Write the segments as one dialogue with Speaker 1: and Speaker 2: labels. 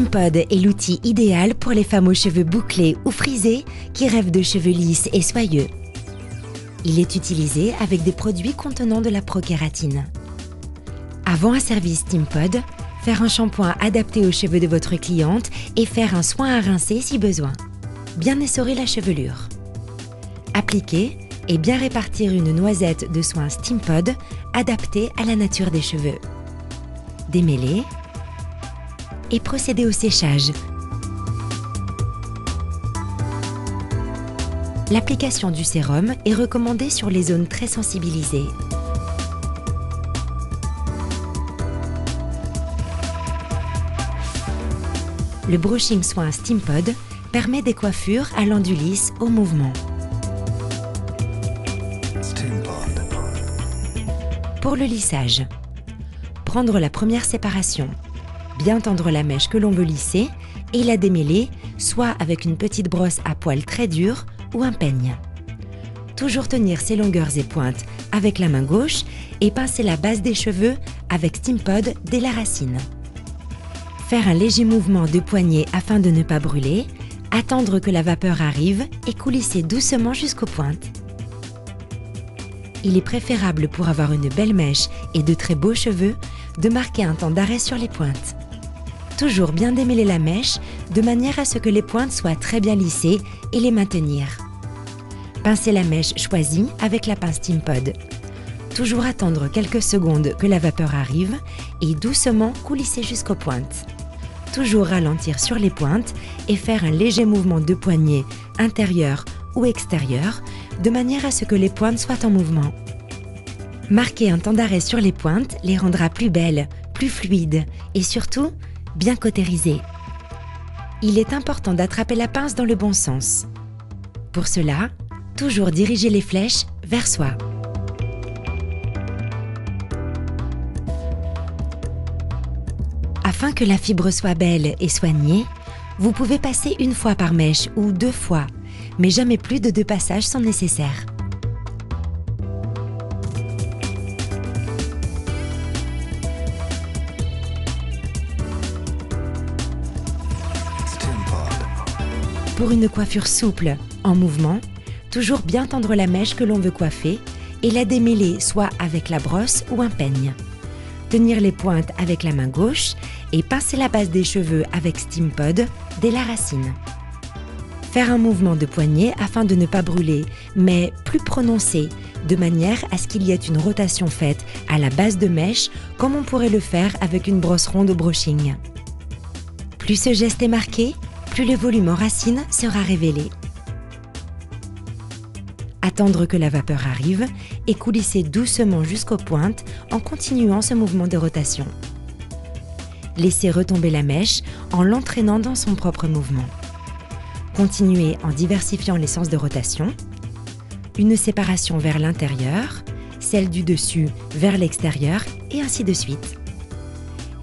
Speaker 1: Steampod est l'outil idéal pour les femmes aux cheveux bouclés ou frisés qui rêvent de cheveux lisses et soyeux. Il est utilisé avec des produits contenant de la prokératine. Avant un service Steampod, faire un shampoing adapté aux cheveux de votre cliente et faire un soin à rincer si besoin. Bien essorer la chevelure. Appliquer et bien répartir une noisette de soin Steampod adaptée à la nature des cheveux. Démêler et procéder au séchage. L'application du sérum est recommandée sur les zones très sensibilisées. Le brushing soin Steampod permet des coiffures allant du lisse au mouvement. Pour le lissage, prendre la première séparation, bien tendre la mèche que l'on veut lisser et la démêler, soit avec une petite brosse à poils très dure ou un peigne. Toujours tenir ses longueurs et pointes avec la main gauche et pincer la base des cheveux avec Steampod dès la racine. Faire un léger mouvement de poignet afin de ne pas brûler, attendre que la vapeur arrive et coulisser doucement jusqu'aux pointes. Il est préférable pour avoir une belle mèche et de très beaux cheveux de marquer un temps d'arrêt sur les pointes. Toujours bien démêler la mèche de manière à ce que les pointes soient très bien lissées et les maintenir. Pincer la mèche choisie avec la pince Steampod. Toujours attendre quelques secondes que la vapeur arrive et doucement coulisser jusqu'aux pointes. Toujours ralentir sur les pointes et faire un léger mouvement de poignet intérieur ou extérieur de manière à ce que les pointes soient en mouvement. Marquer un temps d'arrêt sur les pointes les rendra plus belles, plus fluides et surtout bien cautérisées. Il est important d'attraper la pince dans le bon sens. Pour cela, toujours diriger les flèches vers soi. Afin que la fibre soit belle et soignée, vous pouvez passer une fois par mèche ou 2 fois, mais jamais plus de 2 passages sont nécessaires. Pour une coiffure souple, en mouvement, toujours bien tendre la mèche que l'on veut coiffer et la démêler soit avec la brosse ou un peigne. Tenir les pointes avec la main gauche et pincer la base des cheveux avec Steampod dès la racine. Faire un mouvement de poignet afin de ne pas brûler, mais plus prononcé, de manière à ce qu'il y ait une rotation faite à la base de mèche comme on pourrait le faire avec une brosse ronde au brushing. Plus ce geste est marqué, plus le volume en racine sera révélé. Attendre que la vapeur arrive et coulisser doucement jusqu'aux pointes en continuant ce mouvement de rotation. Laissez retomber la mèche en l'entraînant dans son propre mouvement. Continuez en diversifiant les sens de rotation. Une séparation vers l'intérieur, celle du dessus vers l'extérieur et ainsi de suite.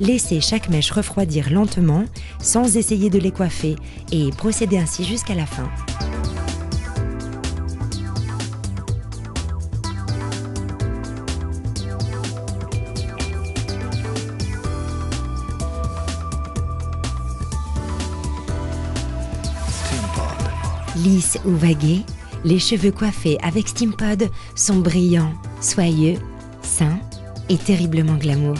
Speaker 1: Laissez chaque mèche refroidir lentement sans essayer de les coiffer et procédez ainsi jusqu'à la fin. Lisses ou vagués, les cheveux coiffés avec Steampod sont brillants, soyeux, sains et terriblement glamour.